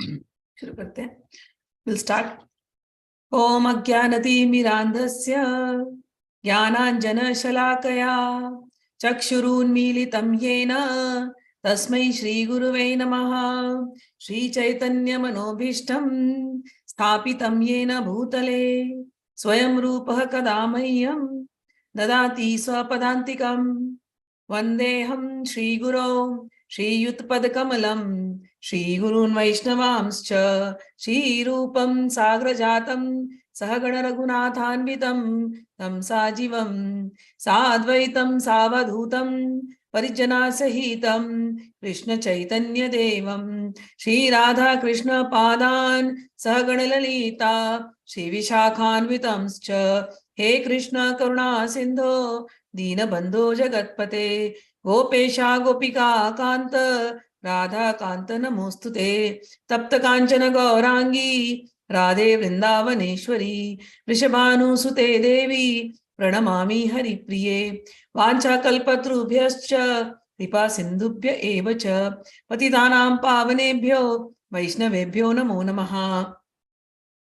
शुरू करते हैं. We'll start. Om ajïäna-timirändhasya jnana-çaläkayä cakñur yena tasmai Shri Guruve namaha. Shri Chaitanya manobhishtam sthapitam yena bhutale swayam rupah kadamayyam dadati swapadantikam vandeham Shri Guru Shri Yutpad Kamalam Shri Gurun Vaishnavamscha Shri Rupam Sagrajatam Sahagana Raghunathanvitam Tam Sajivam Sadvaitam Savadhutam Parijana Sahitam Krishna Chaitanya Devam Shri Radha Krishna Padan Sahagana Lalita Shri Vishakhanvitamscha He Krishna Karuna Sindho Dina Bandho Jagatpate Gopesha Gopika Kanta Radha Kanta Namostute Tapta Kanchana Gaurangi Radhe Vrindavaneshwari Vrishabhanu Sute Devi Pranamami Hari Priye Vancha Kalpatrubhyascha Kripa Sindhubhya Evacha Patitanam Pavanebhyo Vaishnavebhyo Namo Namaha.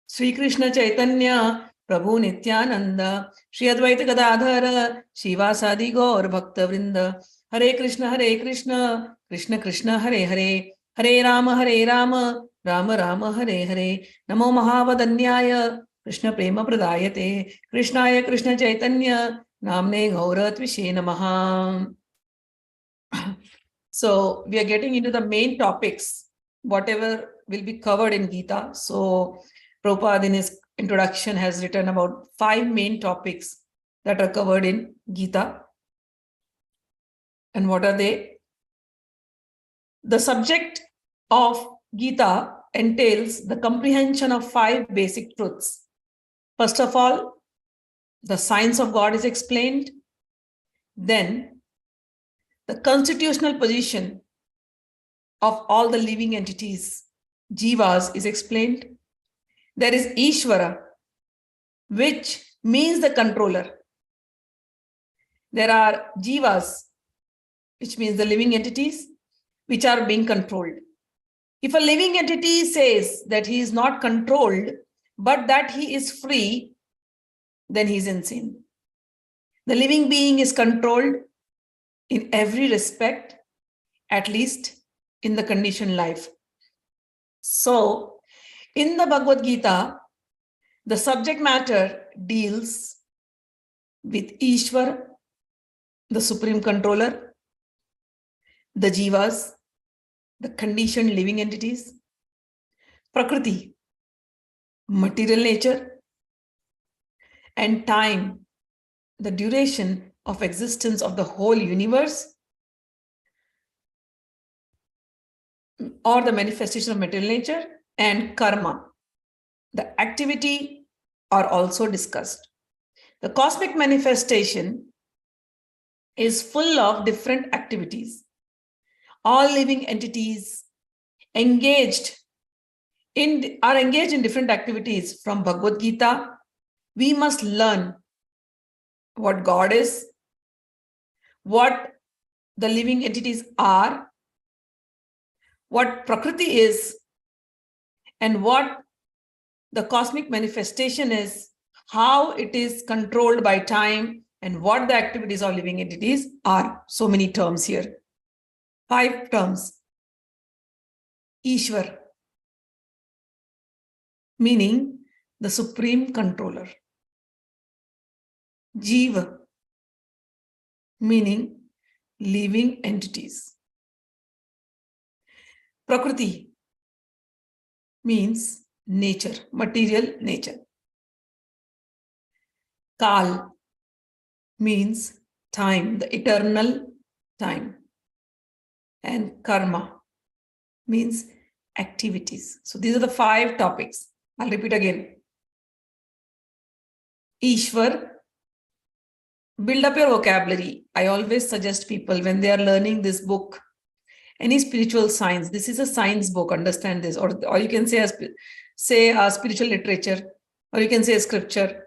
Sri Krishna Chaitanya Prabhu Nityananda Shri Advaita Gadadhara Shivasadi Gaur Bhakta Vrinda Hare Krishna Krishna Krishna Hare Hare Hare Rama Rama Rama Hare Hare Namo Mahavadanyaya Krishna Prema Pradayate Krishnaya Krishna Chaitanya Namne Gauratvishe Namaha. So we are getting into the main topics, whatever will be covered in Gita. So Prabhupada in his introduction has written about 5 main topics that are covered in Gita. And what are they? The subject of Gita entails the comprehension of 5 basic truths. First of all, the science of God is explained. Then, the constitutional position of all the living entities, jivas, is explained. There is Ishwara, which means the controller. There are jivas, which means the living entities, which are being controlled. If a living entity says that he is not controlled, but that he is free, then he is insane. The living being is controlled in every respect, at least in the conditioned life. So, in the Bhagavad Gita, the subject matter deals with Ishwar, the supreme controller, the jivas, the conditioned living entities, Prakriti, material nature, and time, the duration of existence of the whole universe, or the manifestation of material nature, and karma, the activity, are also discussed. The cosmic manifestation is full of different activities. All living entities are engaged in different activities. From Bhagavad Gita, we must learn what God is, what the living entities are, what Prakriti is, and what the cosmic manifestation is, how it is controlled by time, and what the activities of living entities are. So many terms here. 5 terms. Ishwar, meaning the supreme controller. Jeev, meaning living entities. Prakriti means nature, material nature. Kaal means time, the eternal time. And karma means activities. So these are the 5 topics. I'll repeat again. Ishwar, build up your vocabulary. I always suggest people when they are learning this book, any spiritual science, this is a science book, understand this, or you can say a spiritual literature, or you can say a scripture.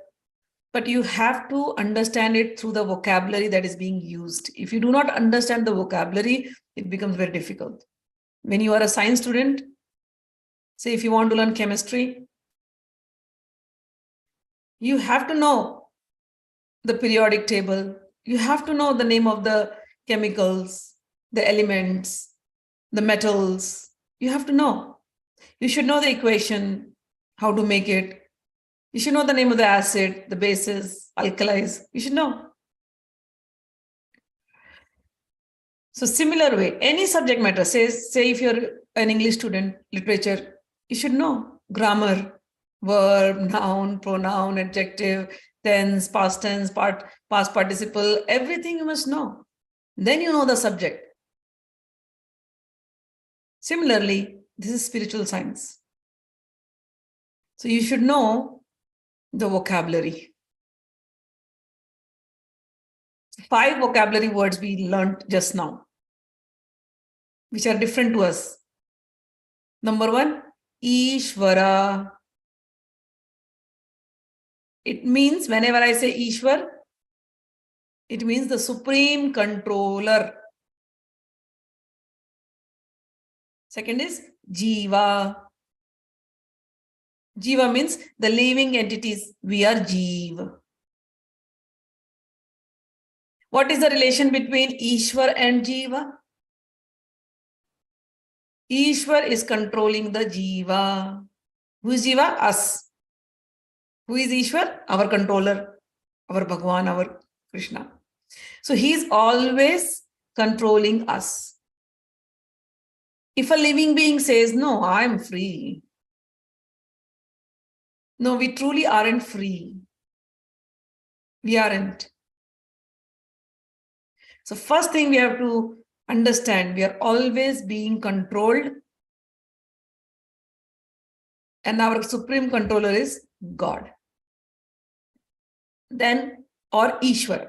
But you have to understand it through the vocabulary that is being used. If you do not understand the vocabulary, it becomes very difficult. When you are a science student, Say, if you want to learn chemistry, you have to know the periodic table. You have to know the name of the chemicals, the elements, the metals. You have to know. You should know the equation, how to make it. You should know the name of the acid, the bases, alkalis. You should know. So similar way, any subject matter, say if you're an English student, literature, you should know grammar, verb, noun, pronoun, adjective, tense, past participle, everything you must know. Then you know the subject. Similarly, this is spiritual science. So you should know the vocabulary. 5 vocabulary words we learned just now, which are different to us. Number 1, Ishwara. It means, whenever I say Ishwar, it means the supreme controller. Second is Jeeva. Jeeva means the living entities. We are Jeev. What is the relation between Ishwar and Jeeva? Ishwar is controlling the Jeeva. Who is Jeeva? Us. Who is Ishwar? Our controller, our Bhagwan, our Krishna. So he is always controlling us. If a living being says, no, I'm free. No, we truly aren't free. We aren't. So first thing we have to understand, we are always being controlled. And our supreme controller is God. Then, or Ishwar.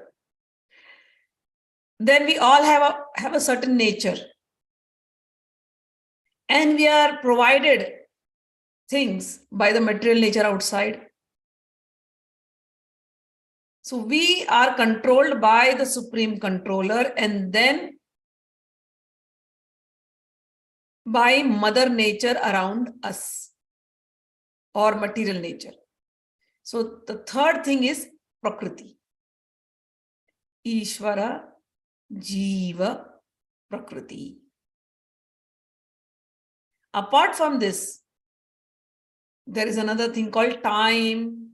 Then we all have a certain nature. And we are provided things by the material nature outside. So we are controlled by the supreme controller and then by mother nature around us or material nature. So the third thing is Prakriti. Ishwara, Jeeva, Prakriti. Apart from this, there is another thing called time.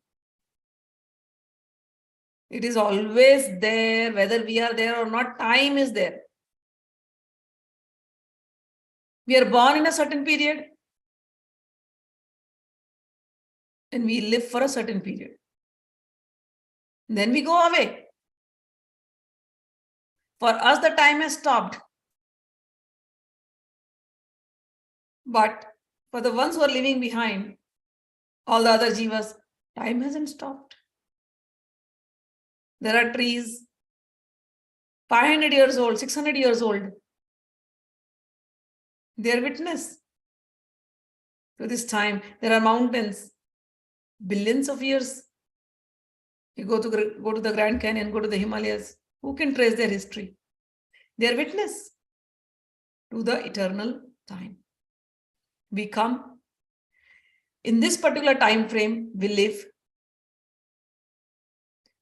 It is always there, whether we are there or not, time is there. We are born in a certain period and we live for a certain period. Then we go away. For us, the time has stopped. But for the ones who are living behind, all the other jivas, time hasn't stopped. There are trees 500 years old, 600 years old. They are witness to this time. There are mountains, billions of years. You go to the Grand Canyon, go to the Himalayas. Who can trace their history? They are witness to the eternal time. We come. In this particular time frame, we live.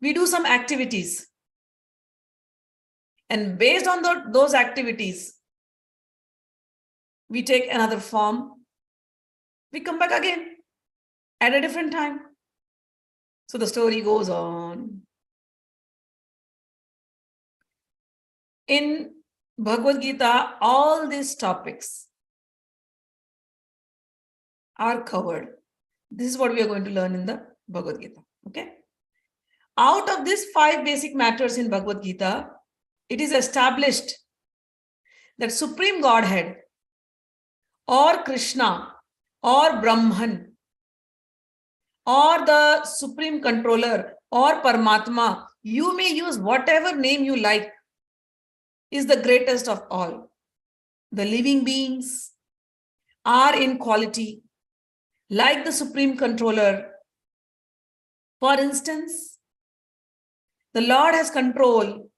We do some activities. And based on those activities, we take another form. We come back again at a different time. So the story goes on. In Bhagavad Gita, all these topics are covered. This is what we are going to learn in the Bhagavad Gita. Okay. Out of these 5 basic matters in Bhagavad Gita, it is established that Supreme Godhead or Krishna or Brahman or the Supreme Controller or Parmatma, you may use whatever name you like, is the greatest of all. The living beings are in quality like the Supreme Controller. For instance, the Lord has control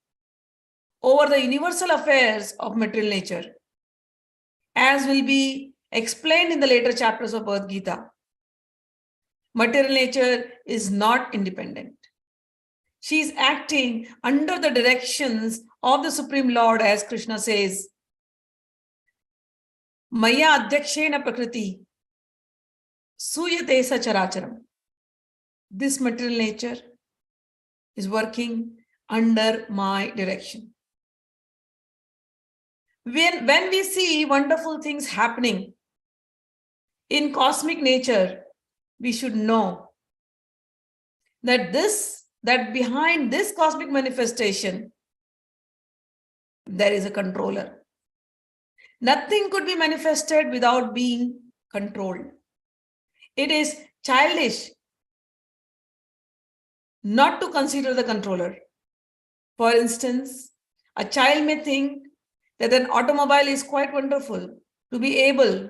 over the universal affairs of material nature, as will be explained in the later chapters of Bhagavad Gita, material nature is not independent. She is acting under the directions of the Supreme Lord, as Krishna says, Maya adhyakshena Prakriti suyate sacharacharam. This material nature is working under my direction. When we see wonderful things happening in cosmic nature, we should know that behind this cosmic manifestation, there is a controller. Nothing could be manifested without being controlled. It is childish not to consider the controller. For instance, a child may think that an automobile is quite wonderful to be able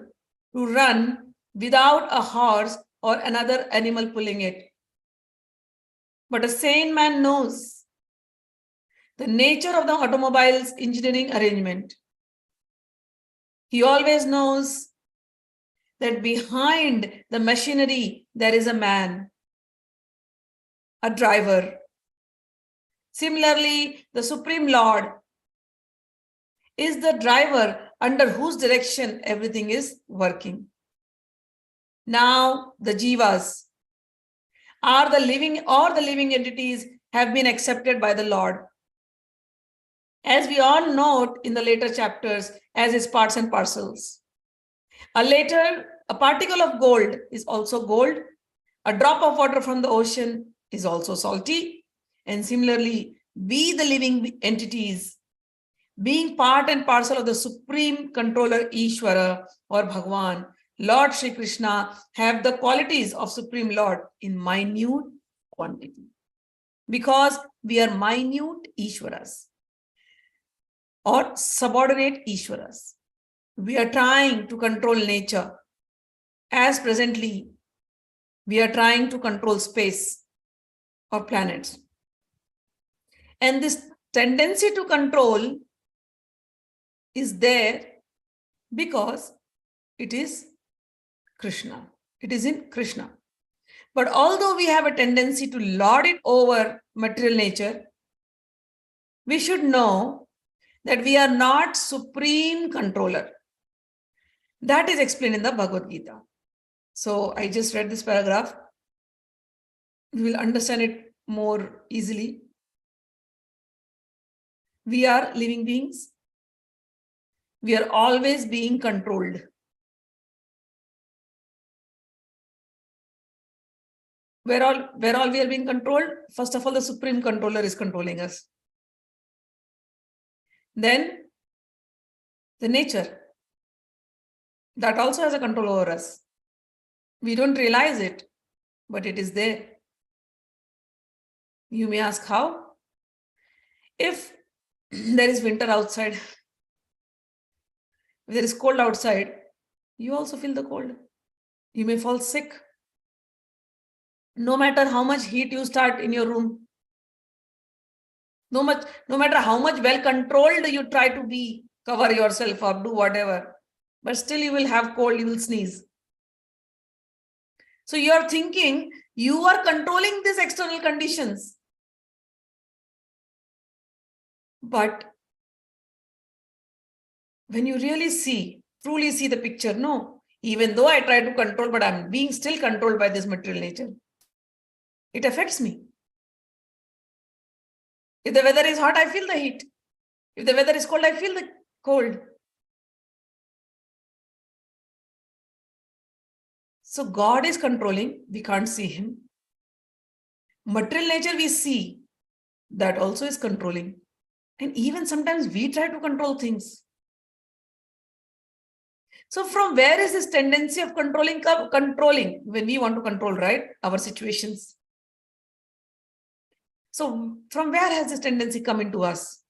to run without a horse or another animal pulling it. But a sane man knows the nature of the automobile's engineering arrangement. He always knows that behind the machinery, there is a man, a driver. Similarly, the Supreme Lord is the driver under whose direction everything is working. Now, the jivas are the living entities have been accepted by the Lord, as we all note in the later chapters, as his parts and parcels. A particle of gold is also gold. A drop of water from the ocean is also salty. And similarly, we, the living entities, being part and parcel of the supreme controller Ishwara or Bhagwan, Lord Shri Krishna, have the qualities of Supreme Lord in minute quantity. Because we are minute Ishwaras or subordinate Ishwaras. We are trying to control nature, as presently we are trying to control space or planets. And this tendency to control is there because it is Krishna. It is in Krishna. But although we have a tendency to lord it over material nature, we should know that we are not supreme controller. That is explained in the Bhagavad Gita. So I just read this paragraph. We will understand it more easily. We are living beings. We are always being controlled. Where all we are being controlled? First of all, the supreme controller is controlling us. Then the nature, that also has a control over us. We don't realize it, but it is there. You may ask how? If there is winter outside, if there is cold outside, you also feel the cold. You may fall sick. No matter how much heat you start in your room, no matter how much well controlled you try to be, cover yourself up, do whatever, but still you will have cold, you will sneeze. So you are thinking you are controlling these external conditions. But when you really truly see the picture, no, even though I try to control, but I'm being still controlled by this material nature. It affects me. If the weather is hot, I feel the heat. If the weather is cold, I feel the cold. So God is controlling, we can't see him. Material nature we see, that also is controlling. And even sometimes we try to control things. So from where is this tendency of controlling when we want to control, right, our situations? So from where has this tendency come into us?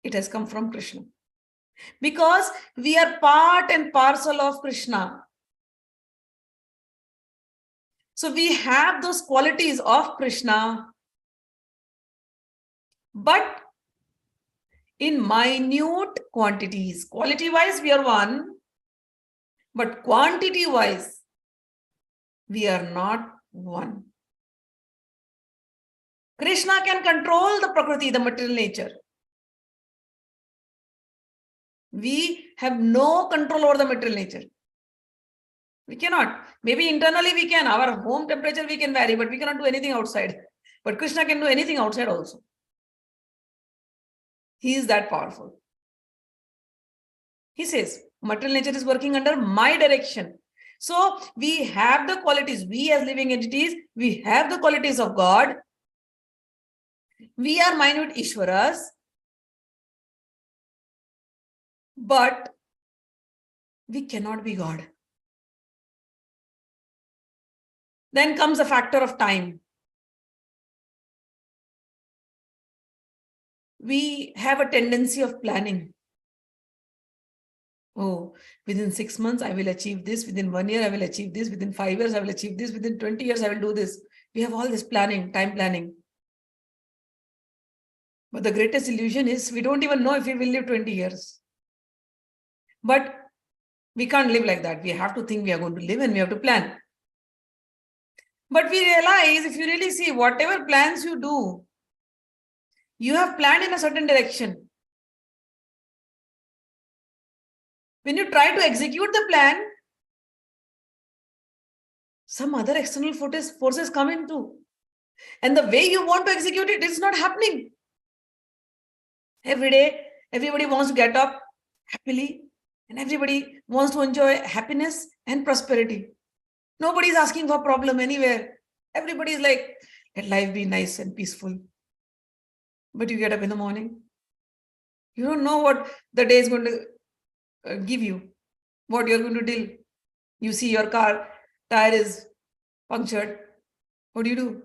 It has come from Krishna. Because we are part and parcel of Krishna. So we have those qualities of Krishna. But in minute quantities. Quality-wise, we are one, but quantity-wise, we are not one. Krishna can control the Prakriti, the material nature. We have no control over the material nature. We cannot. Maybe internally we can. Our home temperature we can vary, but we cannot do anything outside. But Krishna can do anything outside also. He is that powerful. He says, material nature is working under my direction. So we have the qualities. We as living entities, we have the qualities of God. We are minute Ishwaras. But we cannot be God. Then comes the factor of time. We have a tendency of planning. Oh, within 6 months, I will achieve this. Within 1 year, I will achieve this. Within 5 years, I will achieve this. Within 20 years, I will do this. We have all this planning, time planning. But the greatest illusion is we don't even know if we will live 20 years. But we can't live like that. We have to think we are going to live and we have to plan. But we realize if you really see whatever plans you do, you have planned in a certain direction. When you try to execute the plan, some other external forces come into. And the way you want to execute it, it's not happening. Every day, everybody wants to get up happily, and everybody wants to enjoy happiness and prosperity. Nobody is asking for a problem anywhere. Everybody is like, let life be nice and peaceful. But you get up in the morning. You don't know what the day is going to give you, what you're going to deal. You see your car tire is punctured. What do?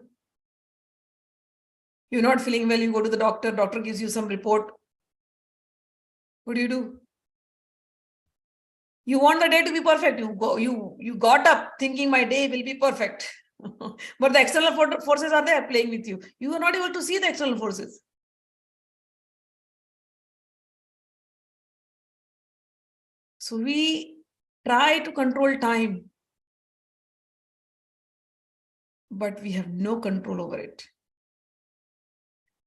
You're not feeling well. You go to the doctor. Doctor gives you some report. What do? You want the day to be perfect. You got up thinking my day will be perfect. But the external forces are there playing with you. You are not able to see the external forces. So we try to control time, but we have no control over it.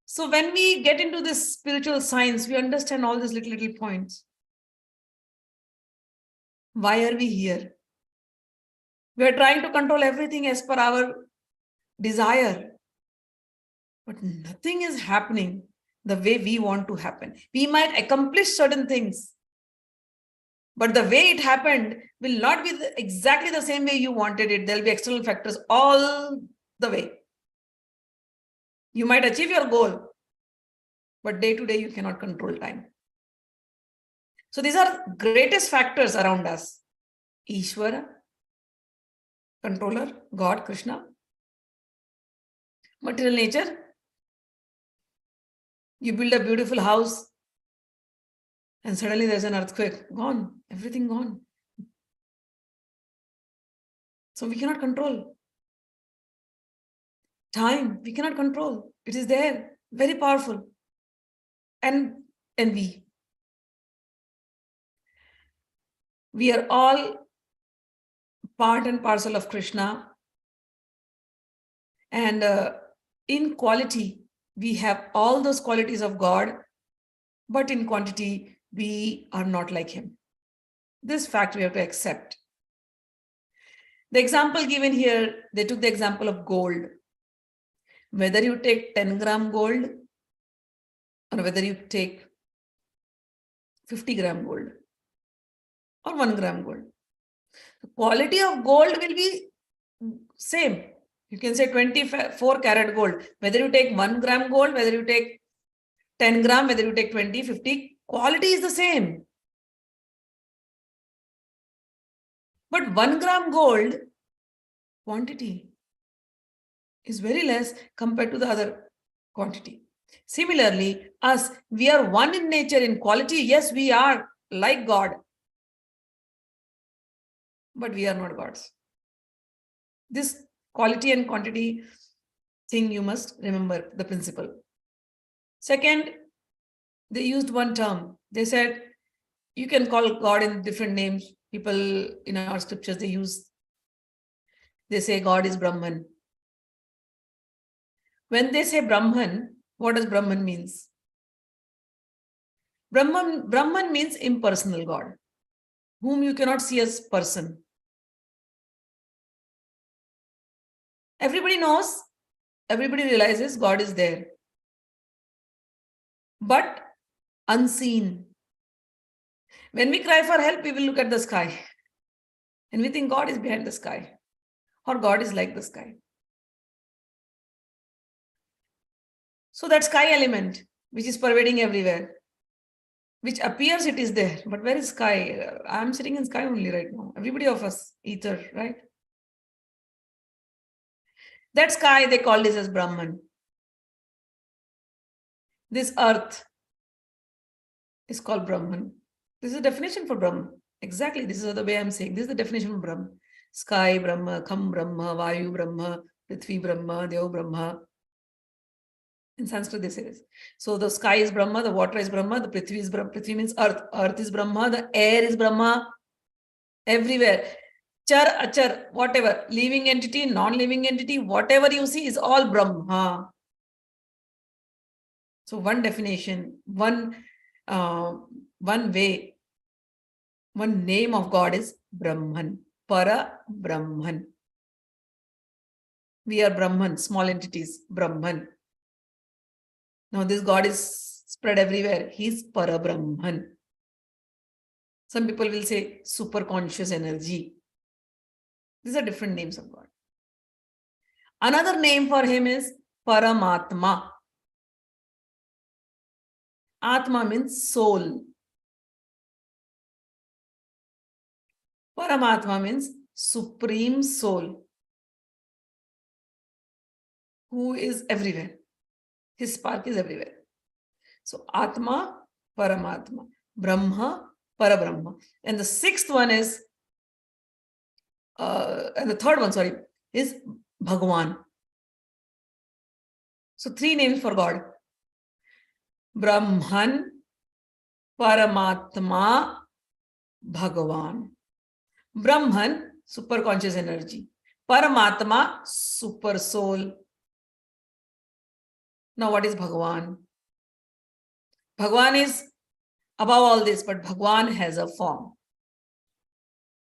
So when we get into this spiritual science, we understand all these little points. Why are we here? We are trying to control everything as per our desire, but nothing is happening the way we want to happen. We might accomplish certain things, but the way it happened will not be exactly the same way you wanted it. There will be external factors all the way. You might achieve your goal, but day to day you cannot control time. So these are greatest factors around us. Ishwara, controller, God, Krishna. Material nature. You build a beautiful house and suddenly there's an earthquake. Gone. Everything gone. So we cannot control. Time, we cannot control. It is there. Very powerful. And we are all part and parcel of Krishna. And in quality, we have all those qualities of God, but in quantity, we are not like him. This fact we have to accept. The example given here, they took the example of gold. Whether you take 10 gram gold or whether you take 50 gram gold or 1 gram gold, the quality of gold will be same. You can say 24 karat gold. Whether you take 1 gram gold, whether you take 10 gram, whether you take 20, 50, quality is the same. But 1 gram gold quantity is very less compared to the other quantity. Similarly, us, we are one in nature, in quality. Yes, we are like God, but we are not gods. This quality and quantity thing, you must remember the principle. Second, they used one term. They said, you can call God in different names. People in our scriptures, they say God is Brahman. When they say Brahman, what does Brahman means? Brahman means impersonal God, whom you cannot see as person. Everybody knows, everybody realizes God is there, but unseen. When we cry for help, we will look at the sky and we think God is behind the sky or God is like the sky. So that sky element, which is pervading everywhere, which appears it is there, but where is sky? I'm sitting in sky only right now. Everybody of us, ether, right? That sky, they call this as Brahman. This earth is called Brahman. This is a definition for Brahman. Exactly, this is the way I'm saying. This is the definition of Brahman. Sky Brahma, Kham Brahma, Vayu Brahma, Prithvi Brahma, Dev Brahma. In Sanskrit, they say this. So the sky is Brahma, the water is Brahma, the Prithvi is Brahma. Prithvi means earth. Earth is Brahma, the air is Brahma. Everywhere. Char, achar, whatever. Living entity, non-living entity, whatever you see is all Brahma. So one definition, one way, one name of God is Brahman, Para Brahman. We are Brahman, small entities, Brahman. Now this God is spread everywhere. He's Para Brahman. Some people will say super conscious energy. These are different names of God. Another name for him is Paramatma. Atma means soul. Paramatma means supreme soul, who is everywhere. His spark is everywhere. So Atma, Paramatma, Brahma, Parabrahma. And the sixth one is, and the third one, sorry, is Bhagwan. So three names for God. Brahman, Paramatma, Bhagwan. Brahman, super conscious energy. Paramatma, super soul. Now what is Bhagwan? Bhagwan is above all this, but Bhagwan has a form.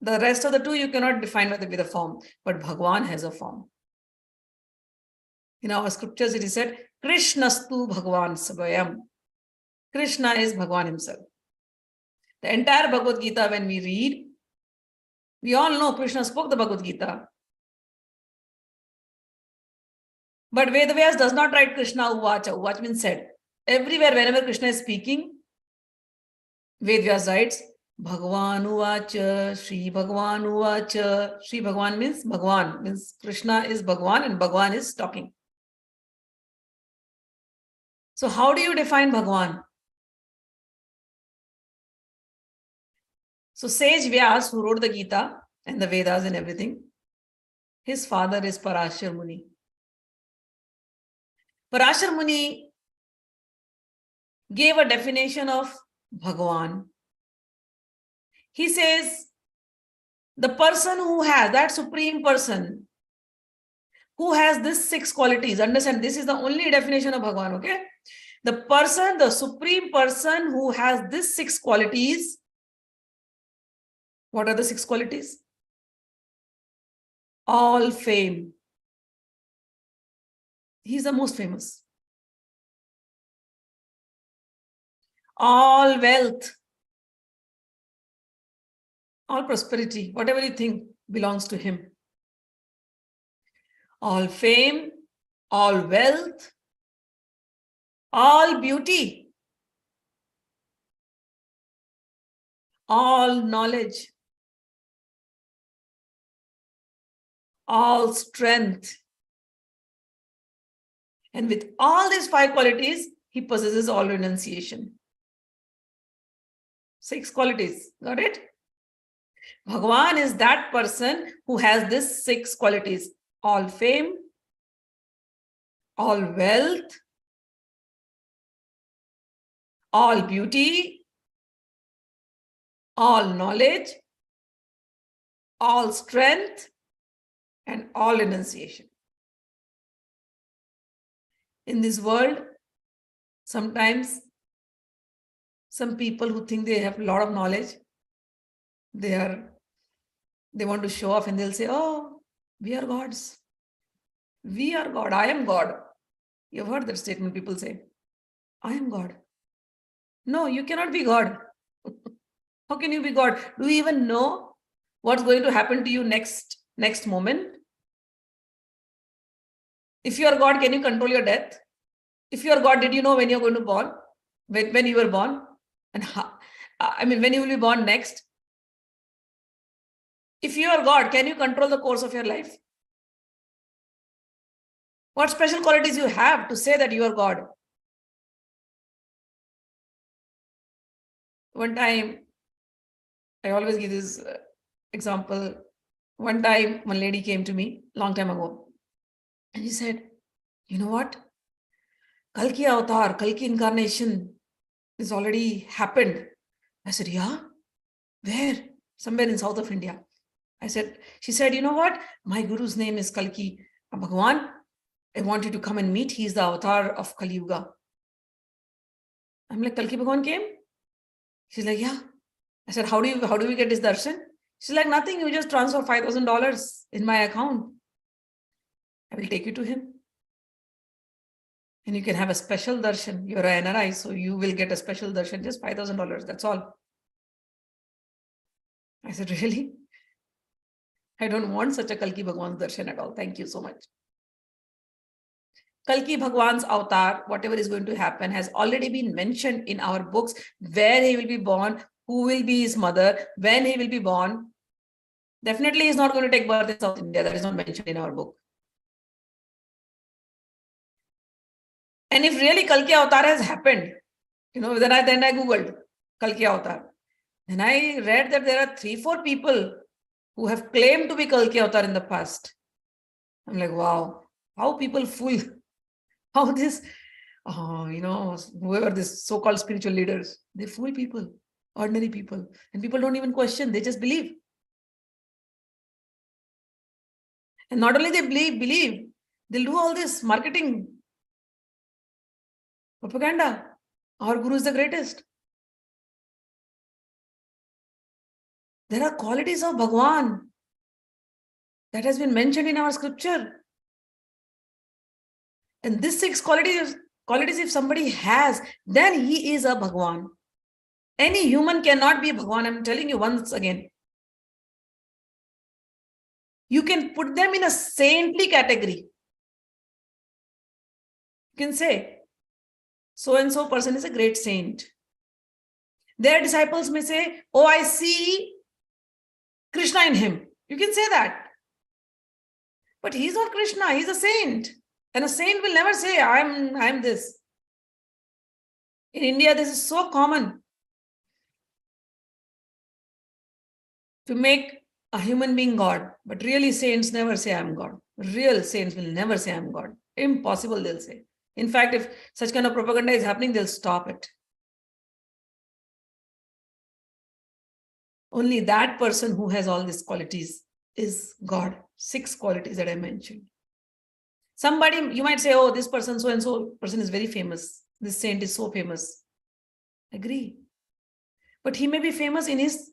The rest of the two you cannot define with a form, but Bhagwan has a form. In our scriptures it is said, Krishnastu Bhagwan Svayam. Krishna is Bhagwan himself. The entire Bhagavad Gita, when we read, we all know Krishna spoke the Bhagavad Gita. But Vedavyas does not write Krishna Uvacha. Uvacha means said. Everywhere, whenever Krishna is speaking, Vedavyas writes Bhagwan Uvacha, Shri Bhagwan Uvacha. Shri Bhagwan means Bhagwan, means Krishna is Bhagwan and Bhagwan is talking. So how do you define Bhagwan? So sage Vyas, who wrote the Gita and the Vedas and everything, his father is Parashar Muni. Parashar Muni gave a definition of Bhagwan. He says, the person who has, that supreme person, who has these six qualities, understand, this is the only definition of Bhagwan, okay? The person, the supreme person who has these six qualities. What are the six qualities? All fame. He's the most famous. All wealth. All prosperity, whatever you think belongs to him. All fame, all wealth, all beauty, all knowledge, all strength. And with all these five qualities, he possesses all renunciation. Six qualities, got it? Bhagwan is that person who has these six qualities: all fame, all wealth, all beauty, all knowledge, all strength, and all renunciation. In this world, sometimes some people who think they have a lot of knowledge, they want to show off and they'll say, oh, we are gods. We are God. I am God. You've heard that statement people say, I am God. No, you cannot be God. How can you be God? Do you even know what's going to happen to you next moment? If you are God, can you control your death? If you are God, did you know when you're going to born? When you were born? And when you will be born next? If you are God, can you control the course of your life? What special qualities you have to say that you are God? One time, I always give this example. One time, one lady came to me long time ago, and she said, you know what? Kalki Avataar, Kalki incarnation is already happened. I said, yeah? Where? Somewhere in south of India. She said, you know what? My guru's name is Kalki Bhagwan. I want you to come and meet. He's the avatar of Kali Yuga. I'm like, Kalki Bhagwan came? She's like, yeah. I said, how do we get this darshan? She's like, nothing. You just transfer $5,000 in my account. I will take you to him. And you can have a special darshan. You're an NRI, so you will get a special darshan, just $5,000. That's all. I said, really? I don't want such a Kalki Bhagwan's darshan at all. Thank you so much. Kalki Bhagwan's avatar, whatever is going to happen, has already been mentioned in our books, where he will be born, who will be his mother, when he will be born. Definitely he's not going to take birth in South India. That is not mentioned in our book. And if really Kalki Avataar has happened, then I Googled Kalki Avataar. And I read that there are 3-4 people who have claimed to be Kalki Avataar in the past. I'm like, wow, how people fool. How this, whoever this so-called spiritual leaders, they fool people, ordinary people. And people don't even question, they just believe. And not only they believe, they'll do all this marketing, propaganda. Our guru is the greatest. There are qualities of Bhagwan that has been mentioned in our scripture. And these 6 qualities, if somebody has, then he is a Bhagwan. Any human cannot be a Bhagwan. I'm telling you once again. You can put them in a saintly category. You can say, so-and-so person is a great saint. Their disciples may say, oh, I see Krishna in him. You can say that. But he's not Krishna, he's a saint. And a saint will never say, I'm this. In India, this is so common. To make a human being God. But really, saints never say, I'm God. Real saints will never say, I'm God. Impossible, they'll say. In fact, if such kind of propaganda is happening, they'll stop it. Only that person who has all these qualities is God. 6 qualities that I mentioned. Somebody, you might say, oh, this person, so-and-so person is very famous. This saint is so famous. Agree. But he may be famous in his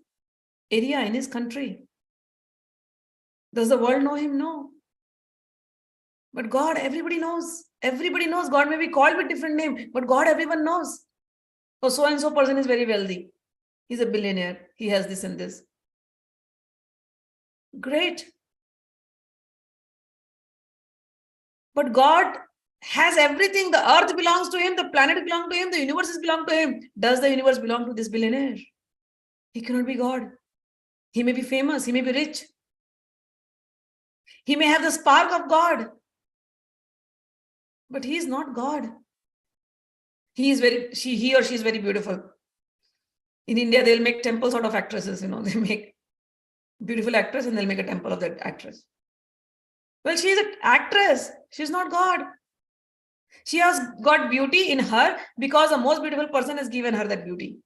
area, in his country. Does the world know him? No. But God, everybody knows. Everybody knows. God may be called with different name, but God, everyone knows. Oh, so-and-so person is very wealthy. He's a billionaire. He has this and this. Great. But God has everything. The earth belongs to him. The planet belongs to him. The universe belongs to him. Does the universe belong to this billionaire? He cannot be God. He may be famous. He may be rich. He may have the spark of God. But he is not God. He or she is very beautiful. In India, they'll make temples out of actresses. They make beautiful actress and they'll make a temple of that actress. Well, she is an actress. She's not God. She has got beauty in her because the most beautiful person has given her that beauty.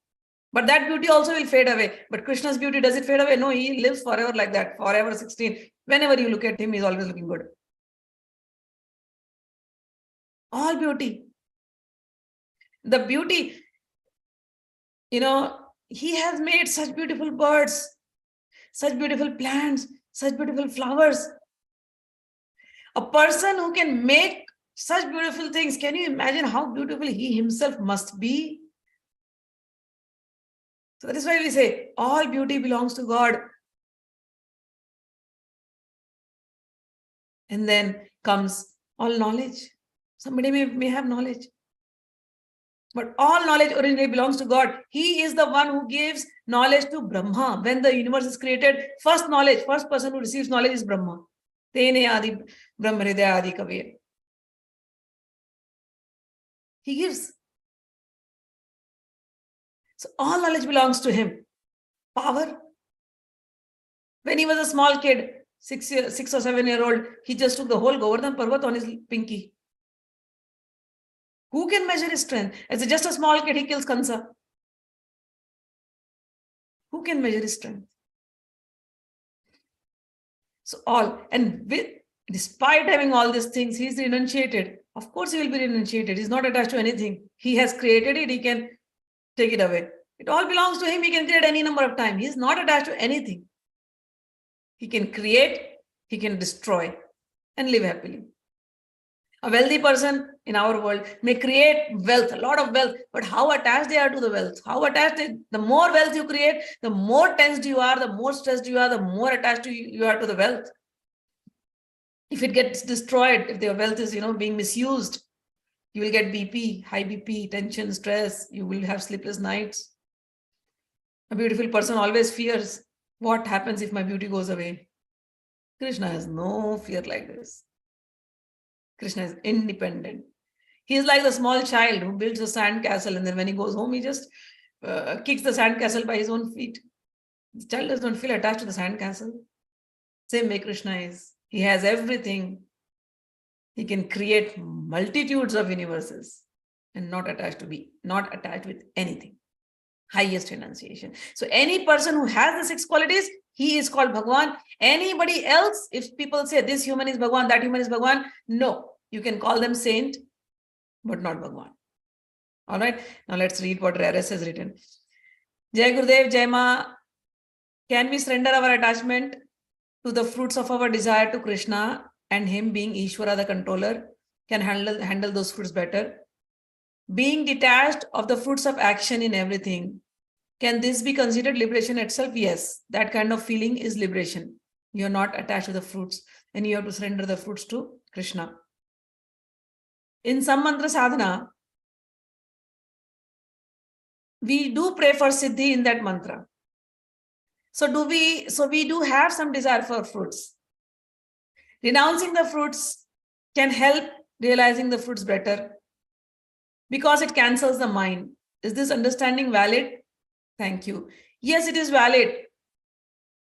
But that beauty also will fade away. But Krishna's beauty, does it fade away? No, he lives forever like that, forever 16. Whenever you look at him, he's always looking good. All beauty. The beauty, he has made such beautiful birds, such beautiful plants, such beautiful flowers. A person who can make such beautiful things, can you imagine how beautiful he himself must be? So that is why we say all beauty belongs to God. And then comes all knowledge. Somebody may have knowledge. But all knowledge originally belongs to God. He is the one who gives knowledge to Brahma. When the universe is created, first person who receives knowledge is Brahma. Tene adi Brahma hridaya adi kavir. He gives. So all knowledge belongs to him. Power. When he was a small kid, 6 or 7-year-old, he just took the whole Govardhan Parvat on his pinky. Who can measure his strength? As just a small kid, he kills Kansa. Who can measure his strength? So despite having all these things, he's renunciated. Of course, he will be renunciated. He's not attached to anything. He has created it. He can take it away. It all belongs to him. He can create any number of times. He's not attached to anything. He can create, he can destroy, and live happily. A wealthy person in our world may create wealth, a lot of wealth, but how attached they are to the wealth, the more wealth you create, the more tensed you are, the more stressed you are, the more attached you are to the wealth. If it gets destroyed, if the wealth is, being misused, you will get BP, high BP, tension, stress, you will have sleepless nights. A beautiful person always fears, what happens if my beauty goes away? Krishna has no fear like this. Krishna is independent. He is like the small child who builds a sand castle, and then when he goes home, he just kicks the sand castle by his own feet. The child does not feel attached to the sand castle. Same way Krishna is. He has everything. He can create multitudes of universes and not attached with anything. Highest renunciation. So any person who has the 6 qualities, he is called Bhagwan. Anybody else, if people say this human is Bhagwan, that human is Bhagwan, no. You can call them saint, but not Bhagwan. All right. Now let's read what Rares has written. Jai Gurudev, Jai Ma. Can we surrender our attachment to the fruits of our desire to Krishna, and him being Ishwara, the controller, can handle those fruits better? Being detached of the fruits of action in everything, can this be considered liberation itself? Yes, that kind of feeling is liberation. You're not attached to the fruits, and you have to surrender the fruits to Krishna. In some mantra sadhana, we do pray for siddhi in that mantra. So we do have some desire for fruits. Renouncing the fruits can help realizing the fruits better because it cancels the mind. Is this understanding valid? Thank you. Yes, it is valid.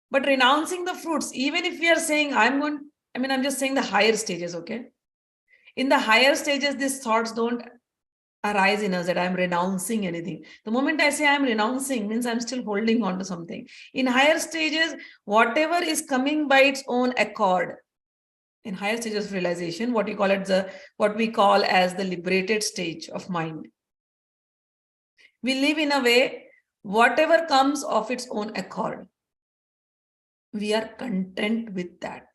But renouncing the fruits, even if we are saying, I'm just saying the higher stages, okay? In the higher stages, these thoughts don't arise in us that I'm renouncing anything. The moment I say I'm renouncing means I'm still holding on to something. In higher stages, whatever is coming by its own accord, in higher stages of realization, what we call as the liberated stage of mind. We live in a way, whatever comes of its own accord, we are content with that.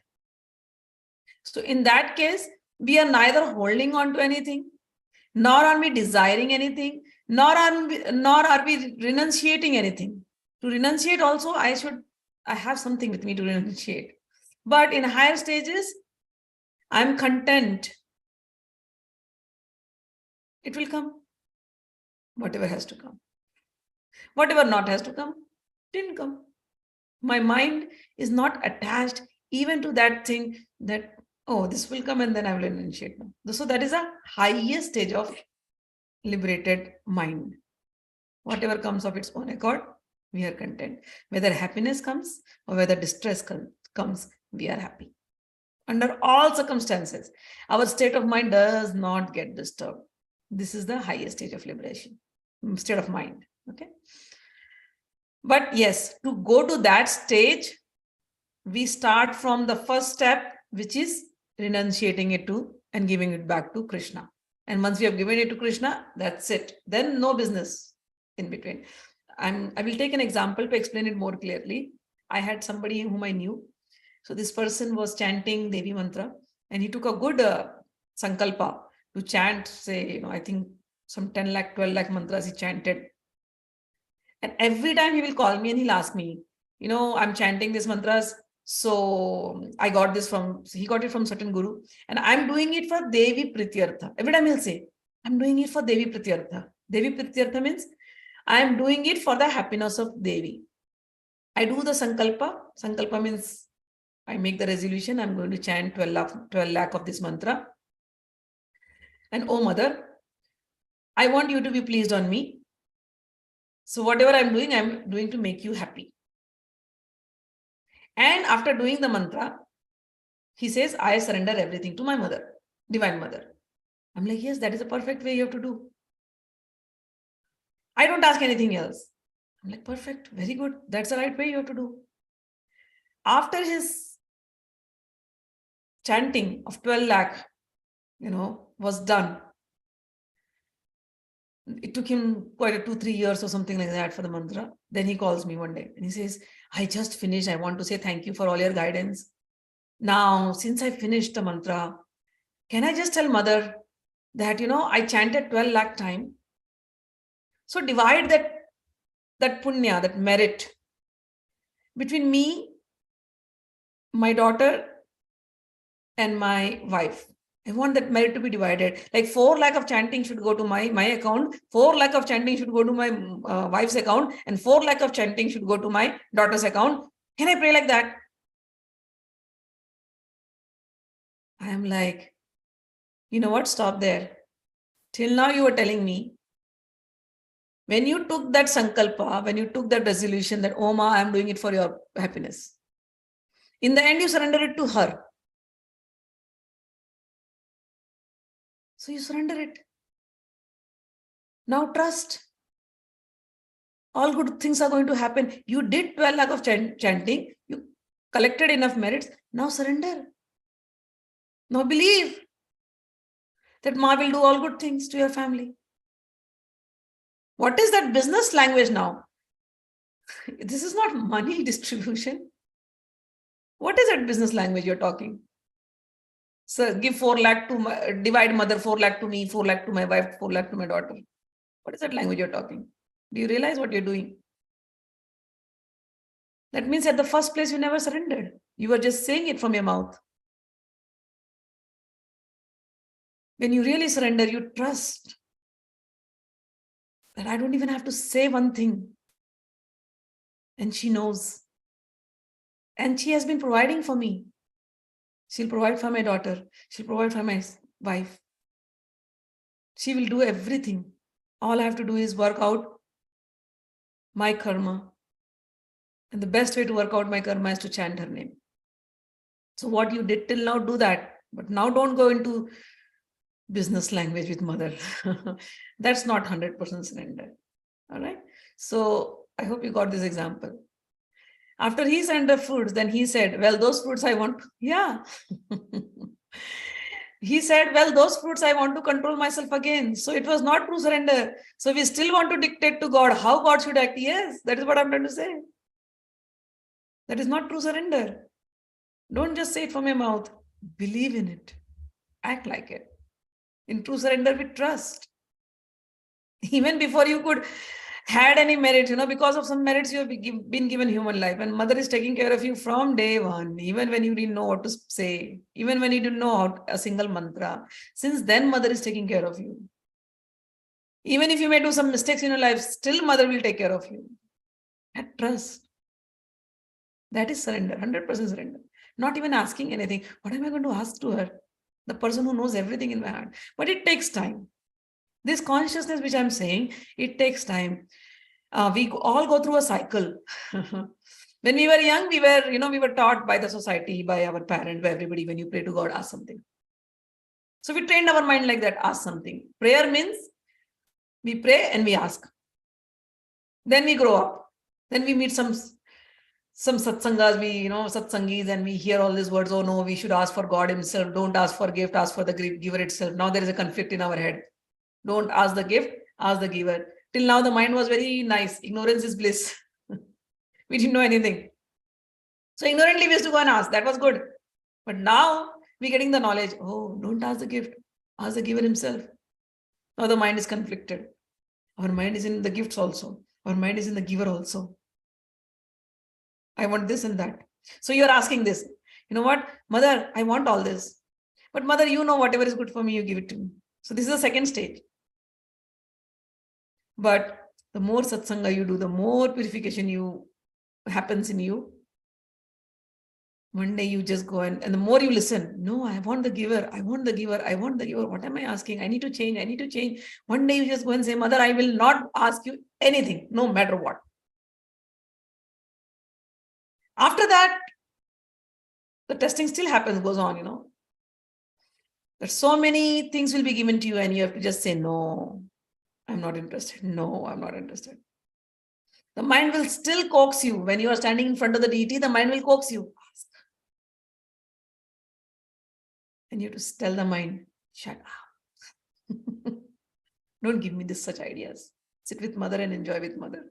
So in that case, we are neither holding on to anything, nor are we desiring anything, nor are we renunciating anything. To renunciate also, I have something with me to renunciate. But in higher stages, I'm content. It will come. Whatever has to come. Whatever not has to come, didn't come. My mind is not attached even to that thing that, oh, this will come and then I will renunciate. So that is a highest stage of liberated mind. Whatever comes of its own accord, we are content. Whether happiness comes or whether distress comes, we are happy. Under all circumstances, our state of mind does not get disturbed. This is the highest stage of liberation, state of mind. Okay. But yes, to go to that stage, we start from the first step, which is renunciating it to and giving it back to Krishna. And once we have given it to Krishna, that's it. Then no business in between. I will take an example to explain it more clearly. I had somebody whom I knew. So this person was chanting Devi mantra, and he took a good sankalpa to chant, say, I think some 10 lakh, 12 lakh mantras he chanted. And every time he will call me and he'll ask me, I'm chanting these mantras. So he got it from certain guru, and I'm doing it for Devi Prityartha. Every time he'll say, I'm doing it for Devi Prityartha. Devi Prityartha means I'm doing it for the happiness of Devi. I do the sankalpa. Sankalpa means I make the resolution. I'm going to chant 12 lakh of this mantra. And oh mother, I want you to be pleased on me. So whatever I'm doing to make you happy. And after doing the mantra, he says, I surrender everything to my mother, divine mother. I'm like, yes, that is a perfect way you have to do. I don't ask anything else. I'm like, perfect, very good. That's the right way you have to do. After his chanting of 12 lakh, was done, it took him quite 2-3 years or something like that for the mantra. Then he calls me one day and he says, I just finished. I want to say thank you for all your guidance. Now, since I finished the mantra, can I just tell mother that, I chanted 12 lakh time. So divide that punya, that merit between me, my daughter, and my wife. I want that merit to be divided. Like 4 lakh of chanting should go to my account, 4 lakh of chanting should go to my wife's account, and 4 lakh of chanting should go to my daughter's account. Can I pray like that? I am like, you know what? Stop there. Till now you were telling me, when you took that sankalpa, when you took that resolution that, oh ma, I am doing it for your happiness. In the end, you surrender it to her. So you surrender it. Now trust. All good things are going to happen. You did 12 lakh of chanting. You collected enough merits. Now surrender. Now believe that Ma will do all good things to your family. What is that business language now? This is not money distribution. What is that business language you're talking? So give 4 lakh to divide mother, 4 lakh to me, 4 lakh to my wife, 4 lakh to my daughter. What is that language you're talking? Do you realize what you're doing? That means at the first place, you never surrendered. You were just saying it from your mouth. When you really surrender, you trust that I don't even have to say one thing. And she knows. And she has been providing for me. She'll provide for my daughter. She'll provide for my wife. She will do everything. All I have to do is work out my karma. And the best way to work out my karma is to chant her name. So what you did till now, do that. But now don't go into business language with mother. That's not 100% surrender. All right. So I hope you got this example. After he surrendered fruits, then he said, well, those fruits I want. Yeah. He said, well, those fruits I want to control myself again. So it was not true surrender. So we still want to dictate to God how God should act. Yes, that is what I'm trying to say. That is not true surrender. Don't just say it from your mouth. Believe in it. Act like it. In true surrender, we trust. Even before you could had any merit, because of some merits you have been given human life, and mother is taking care of you from day one, even when you didn't know what to say, even when you didn't know a single mantra. Since then, mother is taking care of you. Even if you may do some mistakes in your life, still mother will take care of you. That trust. That is surrender, 100% surrender. Not even asking anything. What am I going to ask to her? The person who knows everything in my heart. But it takes time. This consciousness, which I'm saying, it takes time. We all go through a cycle. When we were young, we were taught by the society, by our parents, by everybody, when you pray to God, ask something. So we trained our mind like that, ask something. Prayer means we pray and we ask. Then we grow up. Then we meet some satsangas, satsangis, and we hear all these words. Oh no, we should ask for God himself. Don't ask for gift, ask for the giver itself. Now there is a conflict in our head. Don't ask the gift, ask the giver. Till now the mind was very nice. Ignorance is bliss. We didn't know anything. So ignorantly we used to go and ask. That was good. But now we're getting the knowledge. Oh, don't ask the gift. Ask the giver himself. Now the mind is conflicted. Our mind is in the gifts also. Our mind is in the giver also. I want this and that. So you're asking this. You know what? Mother, I want all this. But mother, you know whatever is good for me, you give it to me. So this is the second stage. But the more satsanga you do, the more purification happens in you. One day you just go and the more you listen, no, I want the giver, I want the giver, I want the giver. What am I asking? I need to change, I need to change. One day you just go and say, Mother, I will not ask you anything, no matter what. After that, the testing still happens, goes on, That so many things will be given to you and you have to just say, no, I'm not interested. No, I'm not interested. The mind will still coax you. When you are standing in front of the deity, the mind will coax you. Ask. And you have to tell the mind, shut up. Don't give me such ideas. Sit with mother and enjoy with mother.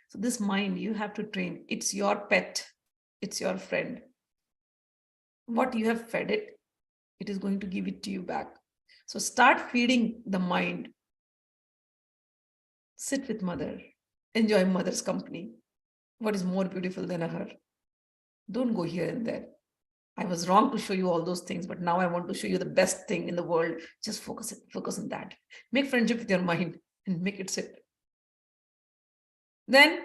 So this mind, you have to train. It's your pet. It's your friend. What you have fed it, it is going to give it to you back. So start feeding the mind. Sit with mother. Enjoy mother's company. What is more beautiful than her? Don't go here and there. I was wrong to show you all those things, but now I want to show you the best thing in the world. Just focus on that. Make friendship with your mind and make it sit. Then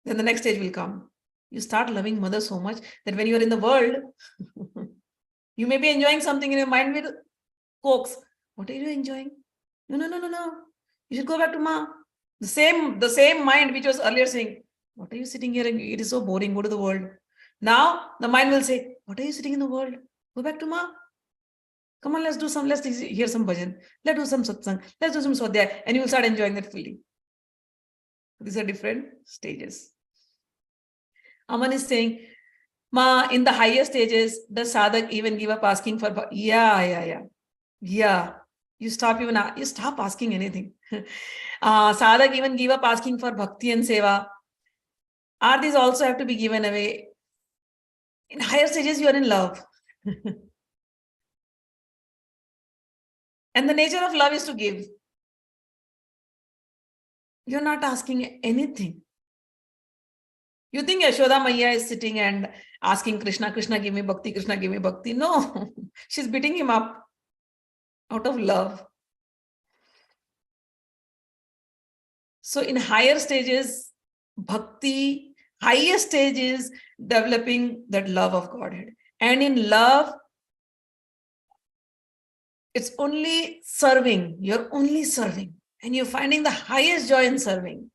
the next stage will come. You start loving mother so much that when you're in the world, you may be enjoying something in your mind with coax. What are you enjoying? No. You should go back to Ma. The same mind which was earlier saying, what are you sitting here? And it is so boring. Go to the world. Now the mind will say, what are you sitting in the world? Go back to Ma. Come on, let's hear some bhajan. Let's do some satsang. Let's do some swadhyay. And you will start enjoying that fully. These are different stages. Aman is saying, Ma, in the higher stages, does sadhak even give up asking for? Yeah. You stop asking anything. Sadhak even give up asking for bhakti and seva. Are these also have to be given away? In higher stages, you are in love. And the nature of love is to give. You're not asking anything. You think Yashoda Maiya is sitting and asking Krishna, Krishna, give me bhakti, Krishna, give me bhakti. No, she's beating him up out of love. So in higher stages, bhakti, highest stage is developing that love of Godhead. And in love, it's only serving. You're only serving. And you're finding the highest joy in serving.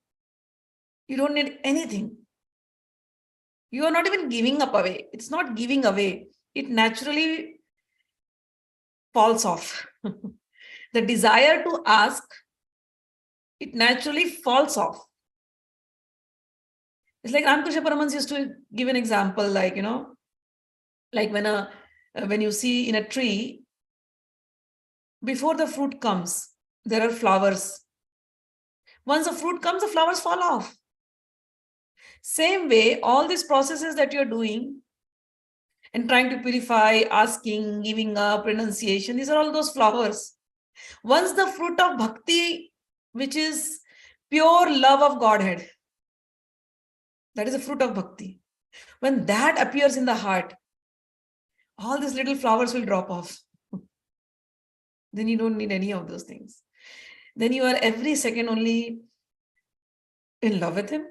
You don't need anything. You are not even giving up away. It's not giving away. It naturally falls off. The desire to ask, it naturally falls off. It's like Ramakrishna Paramahansa used to give an example, like when you see in a tree, before the fruit comes, there are flowers. Once the fruit comes, the flowers fall off. Same way, all these processes that you're doing and trying to purify, asking, giving up, renunciation, these are all those flowers. Once the fruit of bhakti, which is pure love of Godhead, that is the fruit of bhakti. When that appears in the heart, all these little flowers will drop off. Then you don't need any of those things. Then you are every second only in love with him,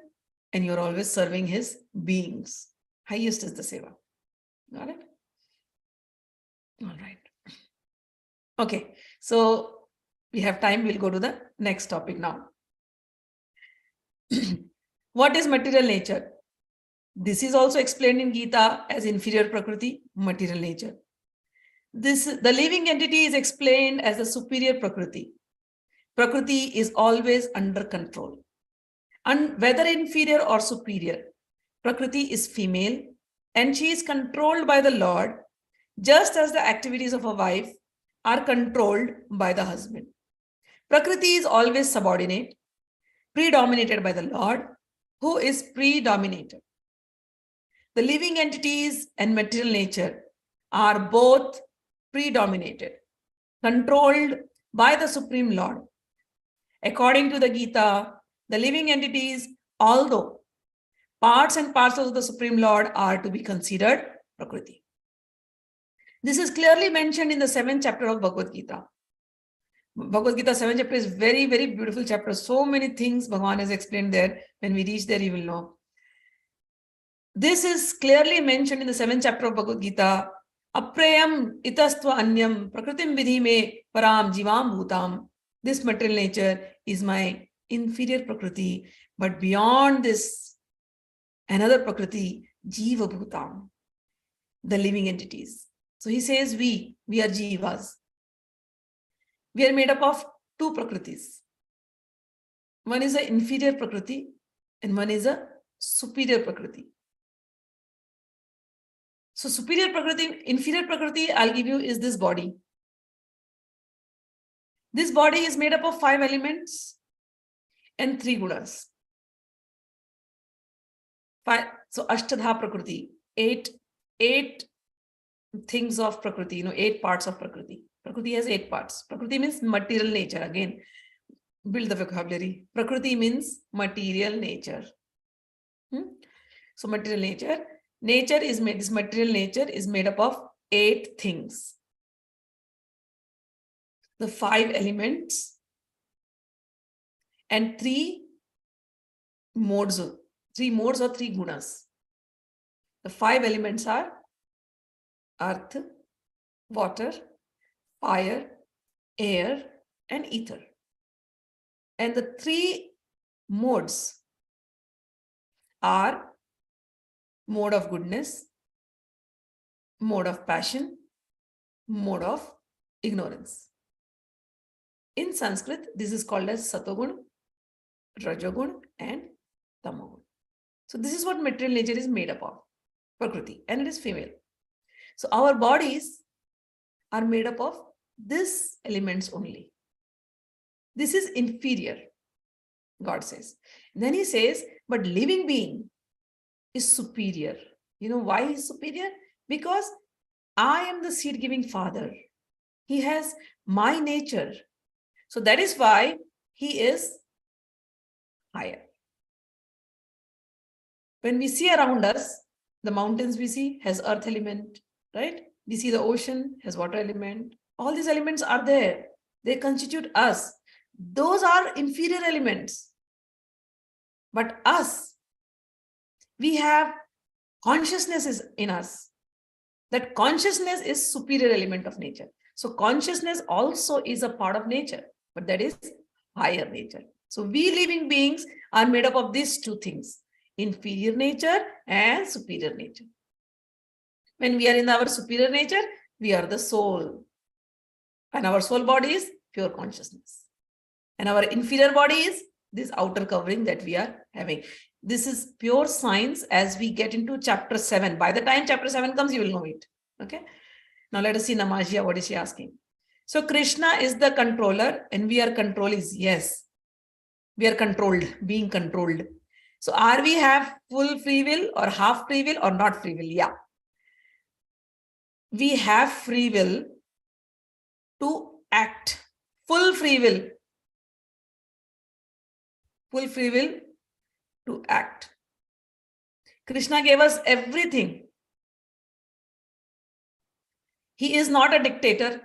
and you're always serving his beings. Highest is the seva. Got it? All right. Okay. So we have time. We'll go to the next topic now. What is material nature? This is also explained in Gita as inferior Prakriti, material nature. The living entity is explained as the superior Prakriti. Prakriti is always under control. And whether inferior or superior, Prakriti is female and she is controlled by the Lord, just as the activities of a wife are controlled by the husband. Prakriti is always subordinate, predominated by the Lord, who is predominated. The living entities and material nature are both predominated, controlled by the Supreme Lord. According to the Gita, the living entities, although parts and parcels of the Supreme Lord, are to be considered Prakriti. This is clearly mentioned in the 7th chapter of Bhagavad Gita. Bhagavad Gita 7th chapter is very, very beautiful chapter. So many things Bhagwan has explained there. When we reach there, you will know. This is clearly mentioned in the 7th chapter of Bhagavad Gita. Aprayam itastva anyam prakritim vidhi me param jivam bhutam. This material nature is my inferior Prakriti, but beyond this, another Prakriti, Jeeva bhutam, the living entities. So he says we are Jivas. We are made up of two Prakritis. One is an inferior Prakriti and one is a superior Prakriti. So superior Prakriti, inferior Prakriti, I'll give you, is this body. This body is made up of 5 elements and 3 gunas. So Ashtadha Prakriti, 8 things of Prakriti, 8 parts of Prakriti. Prakriti has 8 parts. Prakriti means material nature. Again, build the vocabulary. Prakriti means material nature. So material nature. This material nature is made up of 8 things. The 5 elements and 3 modes or 3 gunas. The 5 elements are earth, water, fire, air, and ether. And the 3 modes are mode of goodness, mode of passion, mode of ignorance. In Sanskrit, this is called as Satogun, Rajogun, and Tamogun. So this is what material nature is made up of, Prakriti, and it is female. So our bodies are made up of these elements only. This is inferior, God says. Then he says, but living being is superior. You know why he's superior? Because I am the seed-giving father. He has my nature. So that is why he is higher. When we see around us, the mountains we see has earth element, right? We see the ocean has water element. All these elements are there. They constitute us. Those are inferior elements. But us, we have consciousness in us. That consciousness is superior element of nature. So consciousness also is a part of nature, but that is higher nature. So we living beings are made up of these 2 things, inferior nature and superior nature. When we are in our superior nature, we are the soul. And our soul body is pure consciousness. And our inferior body is this outer covering that we are having. This is pure science as we get into chapter 7. By the time chapter 7 comes, you will know it. Okay. Now let us see Namajya. What is she asking? So Krishna is the controller and we are controllees. Yes. We are controlled, being controlled. So are we have full free will or half free will or not free will? Yeah. We have free will to act. Full free will. Full free will to act. Krishna gave us everything. He is not a dictator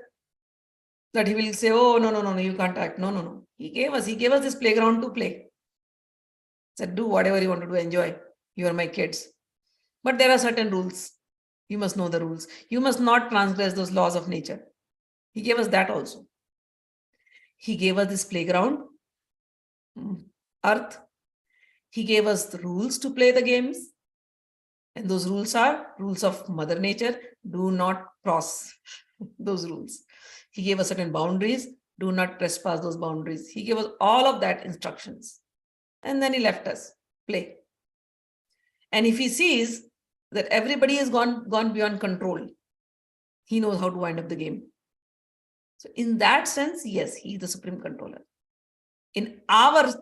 that he will say, oh, no, you can't act. No. He gave us this playground to play. He said, do whatever you want to do, enjoy. You are my kids. But there are certain rules. You must know the rules. You must not transgress those laws of nature. He gave us that also. He gave us this playground, earth. He gave us the rules to play the games. And those rules are rules of Mother Nature. Do not cross those rules. He gave us certain boundaries. Do not trespass those boundaries. He gave us all of that instructions. And then he left us. Play. And if he sees that everybody has gone beyond control, he knows how to wind up the game. So in that sense, yes, he is the supreme controller. In our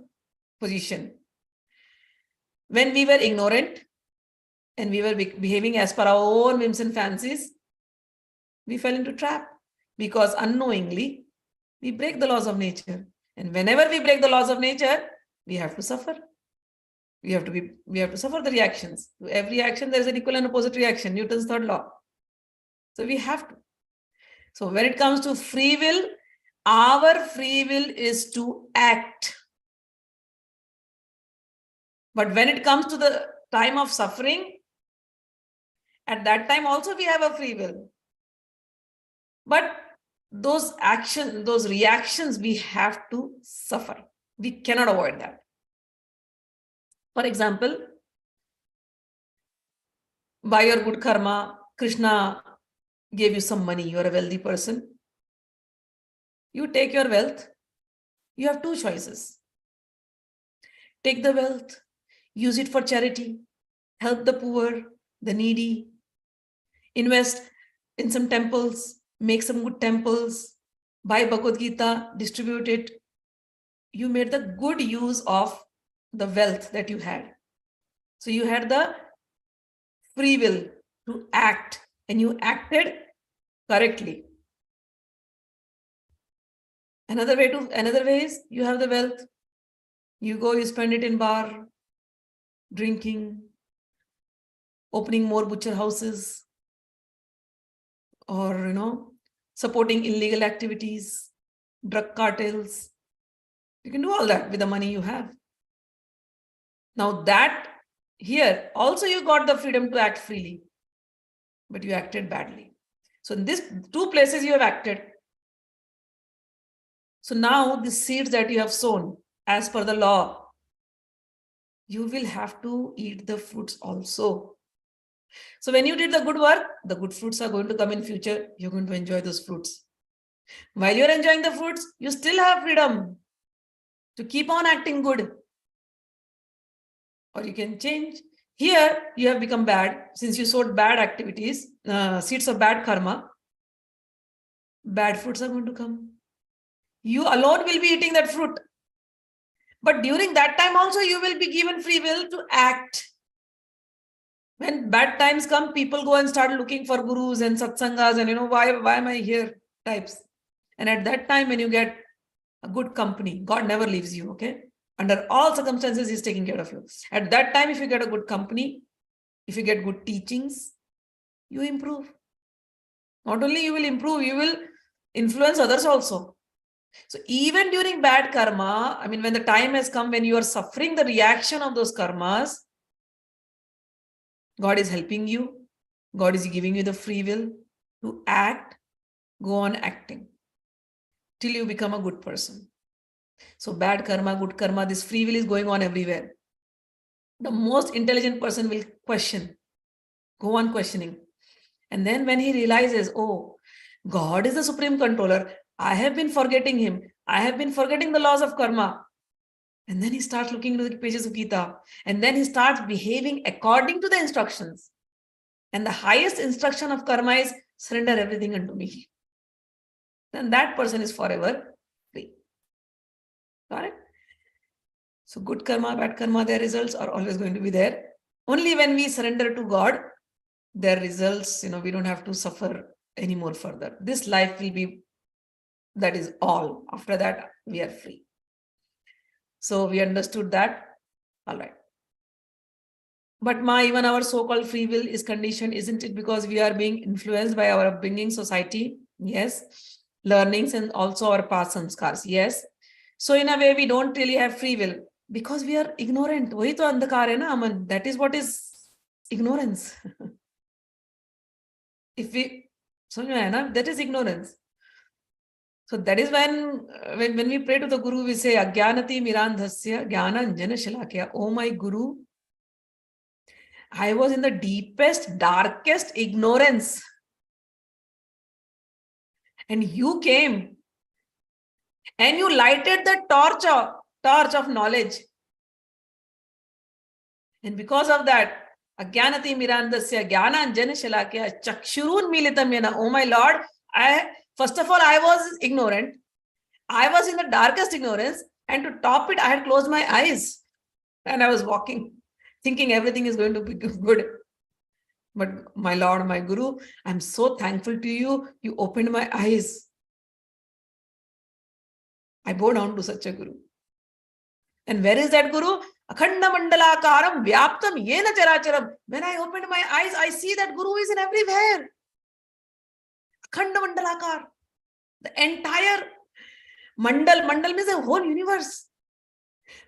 position, when we were ignorant and we were behaving as per our own whims and fancies, we fell into trap because unknowingly we break the laws of nature. And whenever we break the laws of nature, we have to suffer. We have to suffer the reactions. To every action, there is an equal and opposite reaction, Newton's third law. So we have to. So when it comes to free will, our free will is to act. But when it comes to the time of suffering, at that time also we have a free will. But those actions, those reactions, we have to suffer. We cannot avoid that. For example, by your good karma, Krishna gave you some money. You are a wealthy person. You take your wealth. You have two choices. Take the wealth, use it for charity, help the poor, the needy, invest in some temples, make some good temples, buy Bhagavad Gita, distribute it. You made the good use of the wealth that you had. So you had the free will to act, and you acted correctly. Another way is you have the wealth. You go, you spend it in bar, drinking, opening more butcher houses, or supporting illegal activities, drug cartels. You can do all that with the money you have. Now that here also you got the freedom to act freely, but you acted badly. So in these two places you have acted. So now the seeds that you have sown as per the law, you will have to eat the fruits also. So when you did the good work, the good fruits are going to come in future. You're going to enjoy those fruits. While you're enjoying the fruits, you still have freedom to keep on acting good. Or you can change. Here, you have become bad. Since you sowed bad activities, seeds of bad karma, bad fruits are going to come. You alone will be eating that fruit. But during that time also, you will be given free will to act. When bad times come, people go and start looking for gurus and satsangas and why am I here types. And at that time, when you get a good company, God never leaves you, okay? Under all circumstances, He's taking care of you. At that time, if you get a good company, if you get good teachings, you improve. Not only you will improve, you will influence others also. So even during bad karma, when the time has come when you are suffering the reaction of those karmas, God is helping you. God is giving you the free will to act, go on acting till you become a good person. So bad karma, good karma, this free will is going on everywhere. The most intelligent person will question, go on questioning. And then when he realizes, oh, God is the supreme controller, I have been forgetting Him. I have been forgetting the laws of karma. And then he starts looking into the pages of Gita. And then he starts behaving according to the instructions. And the highest instruction of karma is surrender everything unto me. Then that person is forever free. Got it? So good karma, bad karma, their results are always going to be there. Only when we surrender to God, their results, we don't have to suffer anymore further. This life will be, that is all. After that, we are free. So we understood that. All right. But even our so-called free will is conditioned, isn't it? Because we are being influenced by our upbringing, society. Yes. Learnings and also our past sanskars. Yes. So in a way, we don't really have free will because we are ignorant. Wahi to andhakar hai na, Aman. That is what is ignorance. That is ignorance. So that is when we pray to the Guru, we say, ajïäna-timirändhasya, jnana-ījana-çaläkayä. Oh my Guru, I was in the deepest, darkest ignorance. And you came and you lighted the torch of knowledge. And because of that, ajïäna-timirändhasya, jïänäïjana-çaläkayä, unmélitaà. Oh my Lord, first of all, I was ignorant. I was in the darkest ignorance. And to top it, I had closed my eyes. And I was walking, thinking everything is going to be good. But my Lord, my Guru, I'm so thankful to you. You opened my eyes. I bow down to such a Guru. And where is that Guru? Akhanda mandalakaram vyaptam yena-characharam. When I opened my eyes, I see that Guru is in everywhere. Akhanda mandalakar. The entire mandal means the whole universe.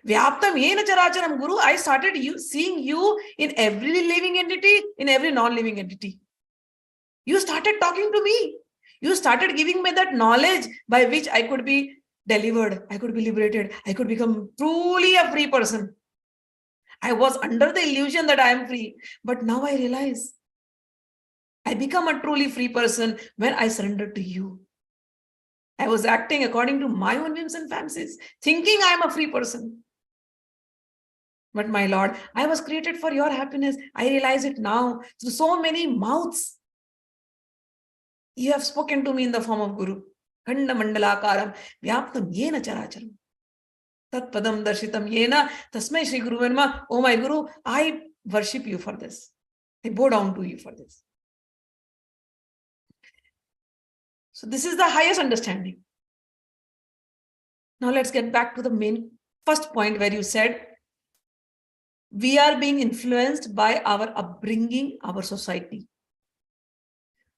Vyaptam yena-characharam. Guru, I started seeing you in every living entity, in every non-living entity. You started talking to me. You started giving me that knowledge by which I could be delivered, I could be liberated, I could become truly a free person. I was under the illusion that I am free, but now I realize I become a truly free person when I surrendered to you. I was acting according to my own whims and fancies, thinking I am a free person. But my Lord, I was created for your happiness. I realize it now through so many mouths. You have spoken to me in the form of Guru. Khanda mandalakaram vyaptam yena-characharam. Tat padam darshitam yena tasmai Shri Guru Namaha. Oh my Guru, I worship you for this. I bow down to you for this. So this is the highest understanding. Now let's get back to the main first point where you said we are being influenced by our upbringing, our society.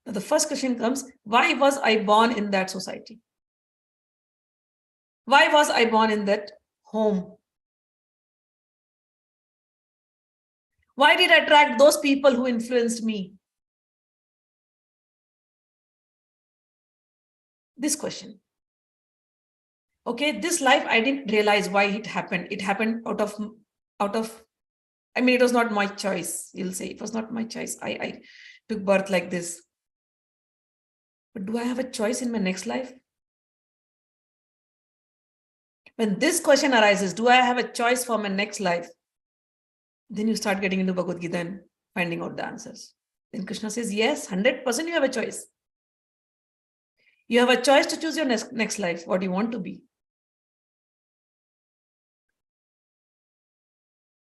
Now the first question comes, why was I born in that society? Why was I born in that home? Why did I attract those people who influenced me? This question. Okay, this life, I didn't realize why it happened. It happened out of, I mean, it was not my choice. You'll say it was not my choice. I took birth like this. But do I have a choice in my next life? When this question arises, do I have a choice for my next life? Then you start getting into Bhagavad Gita and finding out the answers. Then Krishna says, yes, 100% you have a choice. You have a choice to choose your next life, what you want to be.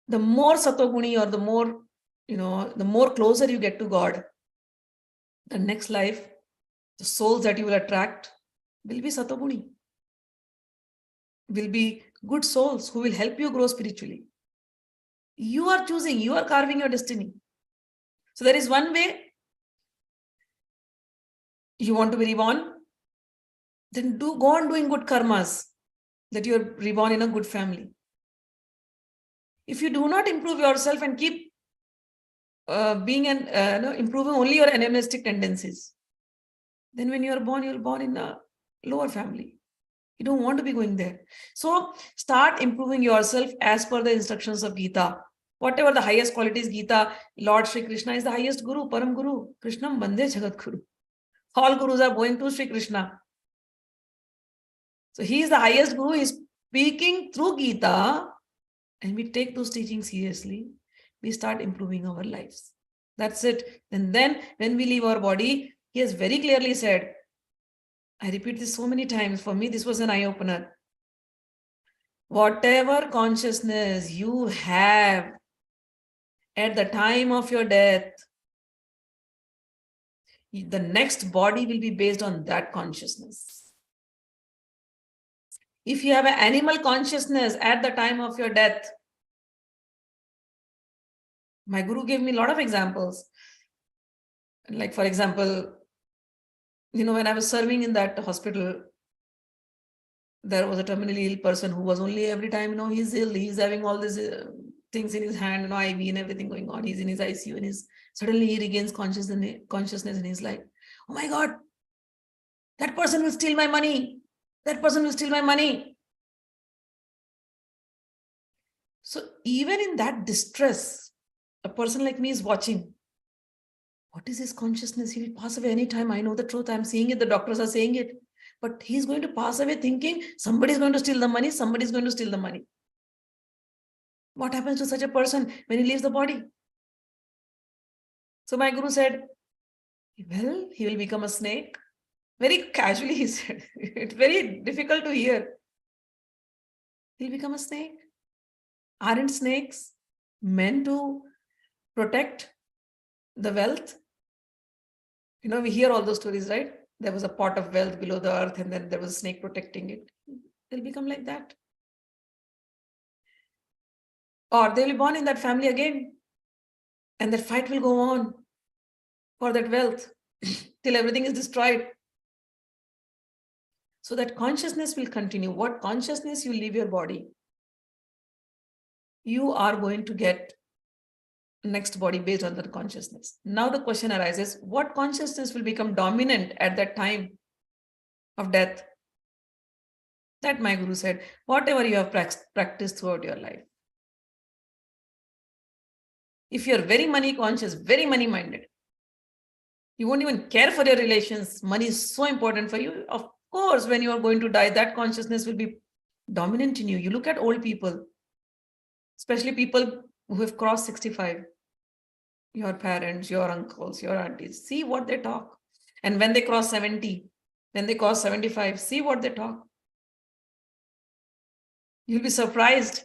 The more satoguni or the more, the more closer you get to God, the next life, the souls that you will attract will be satoguni, will be good souls who will help you grow spiritually. You are choosing, you are carving your destiny. So there is one way. You want to be reborn, then go on doing good karmas, that you are reborn in a good family. If you do not improve yourself and keep improving only your animalistic tendencies, then when you are born in a lower family. You don't want to be going there. So start improving yourself as per the instructions of Gita. Whatever the highest qualities, Gita, Lord Shri Krishna is the highest Guru, Param Guru. Krishnam Bande Jagat Guru. All Gurus are going to Shri Krishna. So he is the highest Guru. He is speaking through Gita, and we take those teachings seriously. We start improving our lives. That's it. And then when we leave our body, he has very clearly said, I repeat this so many times. For me, this was an eye-opener. Whatever consciousness you have at the time of your death, the next body will be based on that consciousness. If you have an animal consciousness at the time of your death, my Guru gave me a lot of examples. Like, for example, when I was serving in that hospital, there was a terminally ill person who was only every time, he's ill, he's having all these things in his hand, IV and everything going on. He's in his ICU and suddenly he regains consciousness and he's like, oh my God, that person will steal my money. That person will steal my money. So even in that distress, a person like me is watching. What is his consciousness? He will pass away anytime. I know the truth. I'm seeing it. The doctors are saying it. But he's going to pass away thinking somebody's going to steal the money. Somebody's going to steal the money. What happens to such a person when he leaves the body? So my guru said, well, he will become a snake. Very casually he said. It's very difficult to hear. He'll become a snake. Aren't snakes meant to protect the wealth? You know, we hear all those stories, right? There was a pot of wealth below the earth and then there was a snake protecting it. They'll become like that. Or they'll be born in that family again. And that fight will go on for that wealth till everything is destroyed. So that consciousness will continue. What consciousness you leave your body, you are going to get next body based on that consciousness. Now the question arises, what consciousness will become dominant at that time of death? That my guru said, whatever you have practiced throughout your life. If you're very money conscious, very money minded, you won't even care for your relations. Money is so important for you. Of course, when you are going to die, that consciousness will be dominant in you. You look at old people, especially people who have crossed 65. Your parents, your uncles, your aunties, see what they talk. And when they cross 70, when they cross 75, see what they talk. You'll be surprised.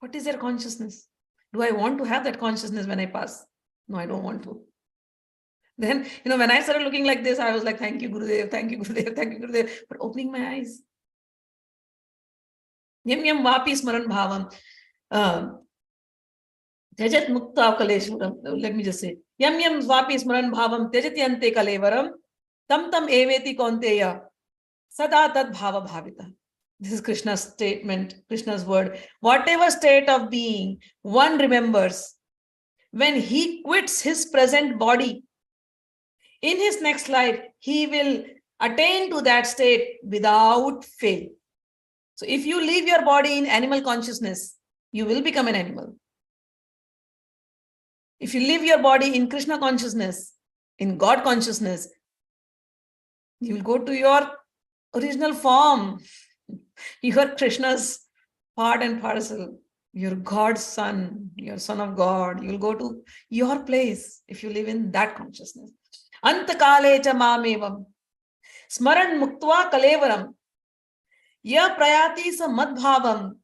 What is their consciousness? Do I want to have that consciousness when I pass? No, I don't want to. Then, when I started looking like this, I was like, thank you, Gurudev, thank you, Gurudev, thank you, Gurudev. But opening my eyes. Yam yam vapi smaran bhavam. Tejat mukta kaleshwaram. Let me just say. Yam yam vapi smaran bhavam. Tejati ante kalevaram. Tam tam eveti konteya. Sada tad bhava bhavita. This is Krishna's statement, Krishna's word. Whatever state of being one remembers, when he quits his present body, in his next life, he will attain to that state without fail. So if you leave your body in animal consciousness, you will become an animal. If you leave your body in Krishna consciousness, in God consciousness, you will go to your original form. You are Krishna's part and parcel. You're God's son. You're son of God. You'll go to your place if you live in that consciousness. Antakale cha mamevam. Smaran muktva kalevaram. Ya prayati sa madbhavam.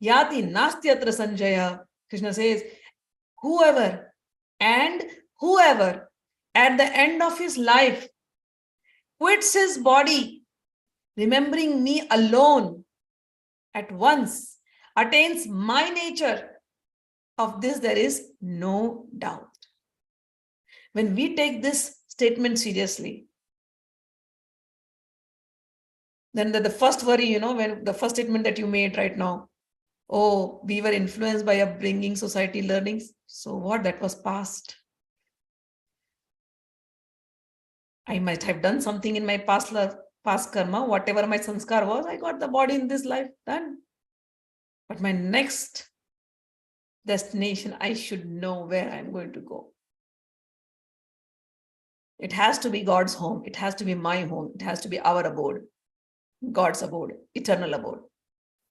Yati nastyatra sanjaya. Krishna says, whoever at the end of his life quits his body, remembering me alone at once, attains my nature. Of this there is no doubt. When we take this statement seriously, then the first worry, when the first statement that you made right now, oh, we were influenced by upbringing, society, learnings. So what? That was past. I might have done something in my past karma, whatever my sanskar was, I got the body in this life, done. But my next destination, I should know where I'm going to go. It has to be God's home. It has to be my home. It has to be our abode, God's abode, eternal abode.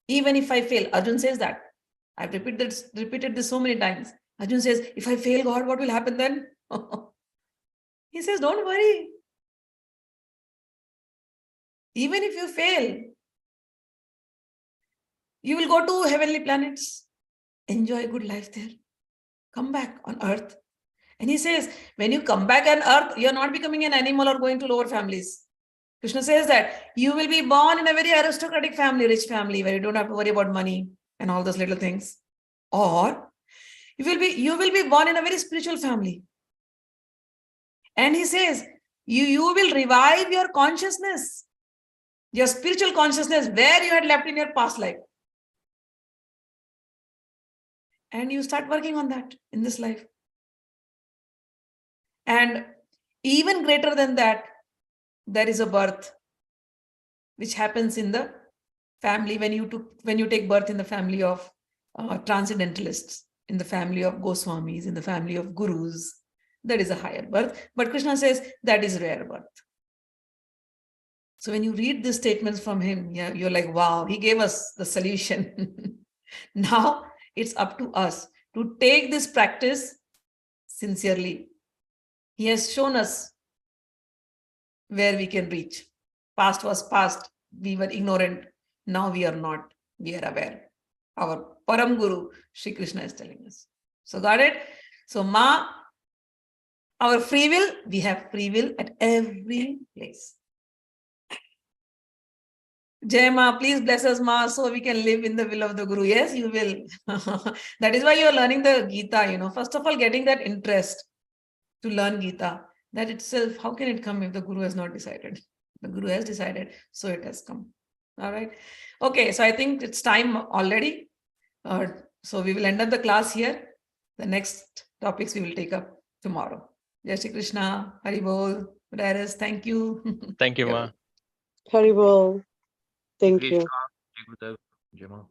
Even if I fail, Arjuna says that. I've repeated this so many times. Arjuna says, if I fail God, what will happen then? He says, don't worry. Even if you fail, you will go to heavenly planets. Enjoy a good life there. Come back on earth. And he says, when you come back on earth, you're not becoming an animal or going to lower families. Krishna says that you will be born in a very aristocratic family, rich family, where you don't have to worry about money and all those little things. Or you will be born in a very spiritual family. And he says, you will revive your consciousness, your spiritual consciousness, where you had left in your past life. And you start working on that in this life. And even greater than that, there is a birth which happens in the family when you take birth in the family of transcendentalists. in the family of Goswamis, in the family of Gurus. That is a higher birth. But Krishna says that is rare birth. So when you read these statements from him, yeah, you're like, wow, he gave us the solution. Now it's up to us to take this practice sincerely. He has shown us where we can reach. Past was past. We were ignorant. Now we are not. We are aware. Our Param Guru, Shri Krishna, is telling us. So got it? So Ma, our free will, we have free will at every place. Jai Ma, please bless us, Ma, so we can live in the will of the Guru. Yes, you will. That is why you are learning the Gita, First of all, getting that interest to learn Gita. That itself, how can it come if the Guru has not decided? The Guru has decided, so it has come. All right. Okay, so I think it's time already. So we will end up the class here. The next topics we will take up tomorrow. Jai Shri Krishna, Hari Bol, Rares, thank you. Thank you, Ma. Haribol. Thank you. Krishna, Jai Gurudev, Jai Ma.